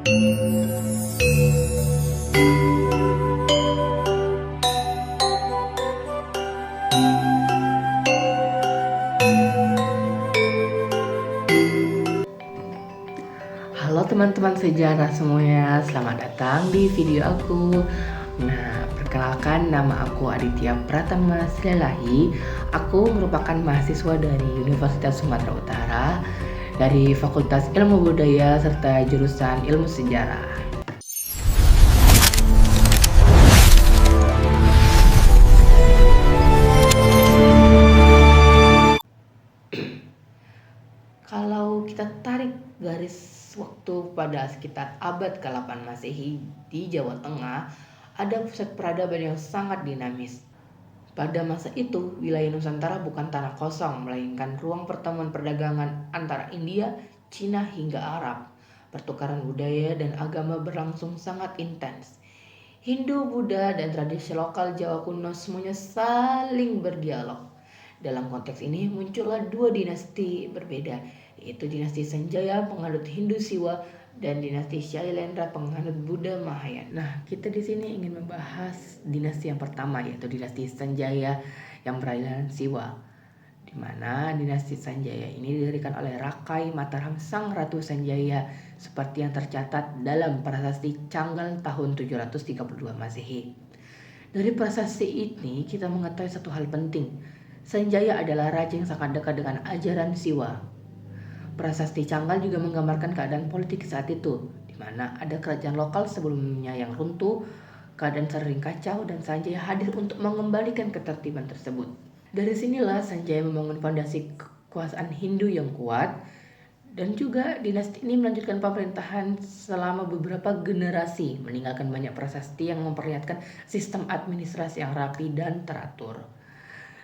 Halo teman-teman sejarah semuanya, selamat datang di video aku. Nah, perkenalkan, nama aku Aditya Pratama Silalahi. Aku merupakan mahasiswa dari Universitas Sumatera Utara dari Fakultas Ilmu Budaya serta jurusan Ilmu Sejarah. Kalau kita tarik garis waktu pada sekitar abad ke-8 Masehi di Jawa Tengah, ada pusat peradaban yang sangat dinamis. Pada masa itu, wilayah Nusantara bukan tanah kosong, melainkan ruang pertemuan perdagangan antara India, Cina hingga Arab. Pertukaran budaya dan agama berlangsung sangat intens. Hindu, Buddha, dan tradisi lokal Jawa kuno semuanya saling berdialog. Dalam konteks ini muncullah dua dinasti berbeda, yaitu dinasti Sanjaya penganut Hindu Siwa dan dinasti Shailendra penganut Buddha Mahayana. Nah, kita di sini ingin membahas dinasti yang pertama, yaitu dinasti Sanjaya yang beraliran Siwa, di mana dinasti Sanjaya ini didirikan oleh Rakai Mataram Sang Ratu Sanjaya seperti yang tercatat dalam prasasti Canggal tahun 732 Masehi. Dari prasasti ini kita mengetahui satu hal penting. Sanjaya adalah raja yang sangat dekat dengan ajaran Siwa. Prasasti Canggal juga menggambarkan keadaan politik saat itu, di mana ada kerajaan lokal sebelumnya yang runtuh, keadaan sering kacau, dan Sanjaya hadir untuk mengembalikan ketertiban tersebut. Dari sinilah Sanjaya membangun fondasi kekuasaan Hindu yang kuat, dan juga dinasti ini melanjutkan pemerintahan selama beberapa generasi, meninggalkan banyak prasasti yang memperlihatkan sistem administrasi yang rapi dan teratur.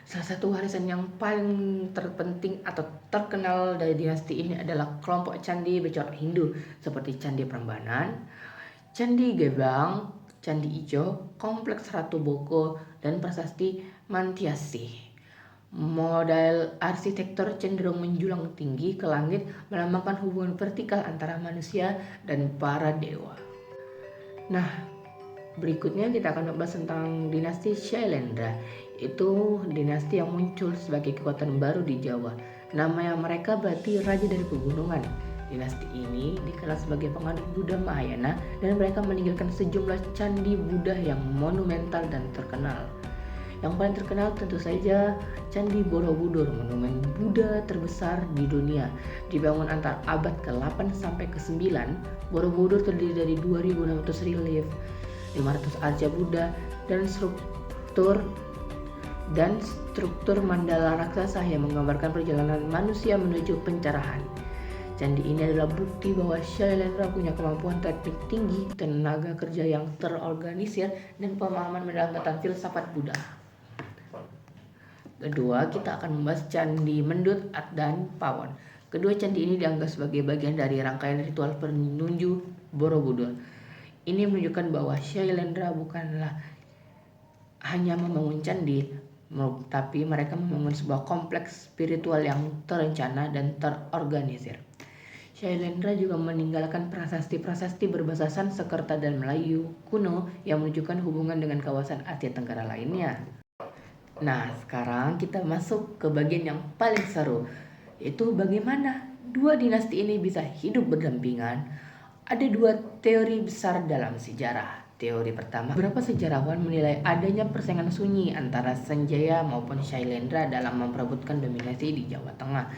Salah satu warisan yang paling terpenting atau terkenal dari dinasti ini adalah kelompok candi bercorak Hindu seperti Candi Prambanan, Candi Gebang, Candi Ijo, Kompleks Ratu Boko, dan prasasti Mantiasih. Model arsitektur cenderung menjulang tinggi ke langit, melambangkan hubungan vertikal antara manusia dan para dewa. Nah, berikutnya kita akan membahas tentang dinasti Shailendra. Itu dinasti yang muncul sebagai kekuatan baru di Jawa. Nama mereka berarti raja dari pegunungan. Dinasti ini dikenal sebagai penganut Buddha Mahayana dan mereka meninggalkan sejumlah candi Buddha yang monumental dan terkenal. Yang paling terkenal tentu saja Candi Borobudur, monumen Buddha terbesar di dunia. Dibangun antara abad ke-8 sampai ke-9, Borobudur terdiri dari 2.600 relief, 500 arca Buddha, dan struktur mandala raksasa yang menggambarkan perjalanan manusia menuju pencerahan. Candi ini adalah bukti bahwa Shailendra punya kemampuan teknik tinggi, tenaga kerja yang terorganisir, dan pemahaman mendalam filsafat Buddha. Kedua, kita akan membahas Candi Mendut dan Pawon. Kedua candi ini dianggap sebagai bagian dari rangkaian ritual penuju Borobudur. Ini menunjukkan bahwa Shailendra bukanlah hanya membangun candi, tapi mereka membangun sebuah kompleks spiritual yang terencana dan terorganisir. Shailendra juga meninggalkan prasasti-prasasti berbahasa Sanskerta dan Melayu kuno yang menunjukkan hubungan dengan kawasan Asia Tenggara lainnya. Nah, sekarang kita masuk ke bagian yang paling seru, yaitu bagaimana dua dinasti ini bisa hidup berdampingan. Ada dua teori besar dalam sejarah. Teori pertama, beberapa sejarawan menilai adanya persaingan sunyi antara Sanjaya maupun Shailendra dalam memperebutkan dominasi di Jawa Tengah.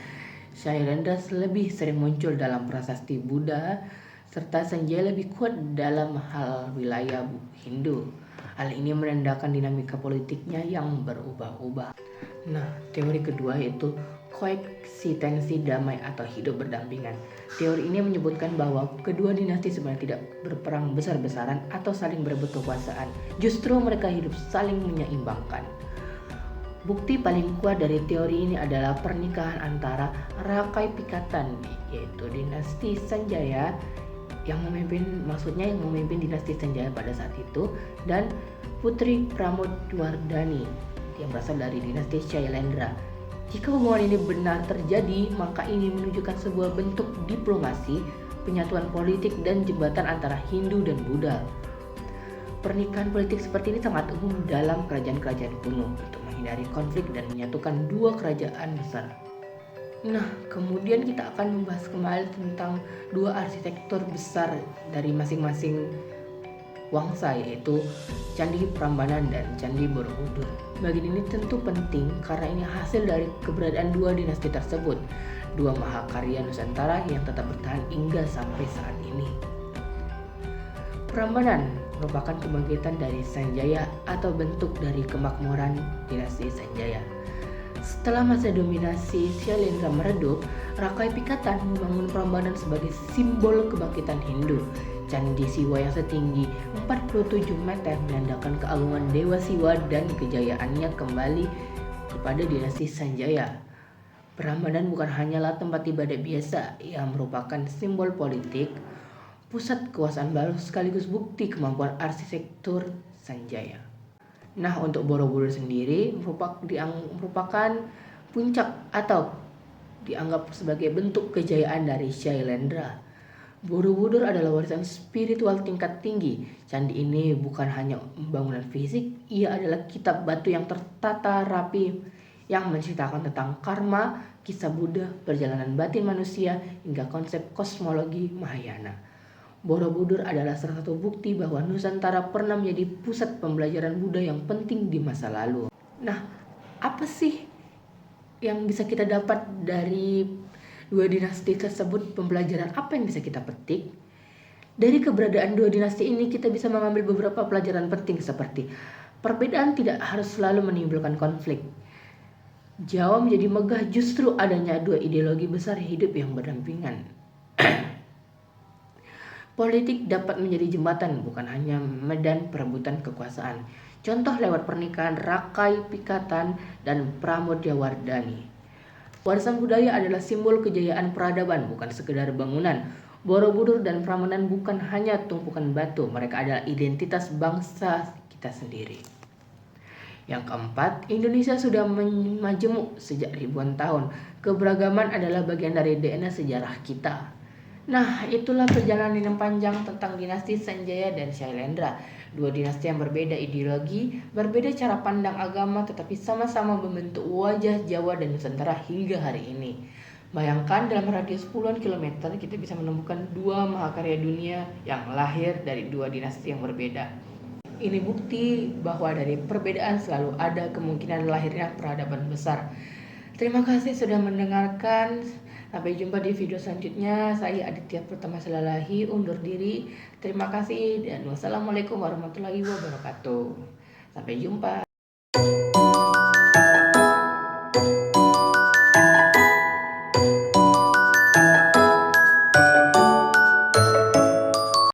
Shailendra lebih sering muncul dalam prasasti Buddha, serta Sanjaya lebih kuat dalam hal wilayah Hindu. Hal ini menandakan dinamika politiknya yang berubah-ubah. Nah, teori kedua yaitu koeksistensi damai atau hidup berdampingan. Teori ini menyebutkan bahwa kedua dinasti sebenarnya tidak berperang besar-besaran atau saling berebut kekuasaan. Justru mereka hidup saling menyeimbangkan. Bukti paling kuat dari teori ini adalah pernikahan antara Rakai Pikatan, yaitu dinasti Sanjaya yang memimpin dinasti Sanjaya pada saat itu, dan Putri Pramodwardhani yang berasal dari dinasti Shailendra. Jika hubungan ini benar terjadi, maka ini menunjukkan sebuah bentuk diplomasi penyatuan politik dan jembatan antara Hindu dan Buddha. Pernikahan politik seperti ini sangat umum dalam kerajaan-kerajaan kuno untuk menghindari konflik dan menyatukan dua kerajaan besar. Nah, kemudian kita akan membahas kembali tentang dua arsitektur besar dari masing-masing Wangsa, yaitu Candi Prambanan dan Candi Borobudur. Bagian ini tentu penting karena ini hasil dari keberadaan dua dinasti tersebut, dua mahakarya Nusantara yang tetap bertahan hingga sampai saat ini. Prambanan merupakan kebangkitan dari Sanjaya atau bentuk dari kemakmuran dinasti Sanjaya. Setelah masa dominasi Shailendra meredup, Rakai Pikatan membangun Prambanan sebagai simbol kebangkitan Hindu. Candi Siwa yang setinggi 47 meter menandakan keagungan Dewa Siwa dan kejayaannya kembali kepada dinasti Sanjaya. Prambanan bukan hanyalah tempat ibadah biasa yang merupakan simbol politik, pusat kekuasaan baru sekaligus bukti kemampuan arsitektur Sanjaya. Nah, untuk Borobudur sendiri merupakan puncak atau dianggap sebagai bentuk kejayaan dari Shailendra. Borobudur adalah warisan spiritual tingkat tinggi. Candi ini bukan hanya bangunan fisik, ia adalah kitab batu yang tertata rapi yang menceritakan tentang karma, kisah Buddha, perjalanan batin manusia, hingga konsep kosmologi Mahayana. Borobudur adalah salah satu bukti bahwa Nusantara pernah menjadi pusat pembelajaran Buddha yang penting di masa lalu. Nah, apa sih yang bisa kita dapat dari dua dinasti tersebut? Pembelajaran apa yang bisa kita petik? Dari keberadaan dua dinasti ini kita bisa mengambil beberapa pelajaran penting seperti perbedaan tidak harus selalu menimbulkan konflik. Jawa menjadi megah justru adanya dua ideologi besar hidup yang berdampingan. Politik dapat menjadi jembatan, bukan hanya medan perebutan kekuasaan. Contoh lewat pernikahan Rakai Pikatan dan Pramodyawardhani. Warisan budaya adalah simbol kejayaan peradaban, bukan sekedar bangunan. Borobudur dan Prambanan bukan hanya tumpukan batu, mereka adalah identitas bangsa kita sendiri. Yang keempat, Indonesia sudah majemuk sejak ribuan tahun. Keberagaman adalah bagian dari DNA sejarah kita. Nah, itulah perjalanan yang panjang tentang dinasti Sanjaya dan Shailendra. Dua dinasti yang berbeda ideologi, berbeda cara pandang agama, tetapi sama-sama membentuk wajah Jawa dan Nusantara hingga hari ini. Bayangkan dalam radius puluhan kilometer kita bisa menemukan dua mahakarya dunia yang lahir dari dua dinasti yang berbeda. Ini bukti bahwa dari perbedaan selalu ada kemungkinan lahirnya peradaban besar. Terima kasih sudah mendengarkan. Sampai jumpa di video selanjutnya. Saya Aditya Pratama Silalahi undur diri. Terima kasih dan wassalamualaikum warahmatullahi wabarakatuh. Sampai jumpa.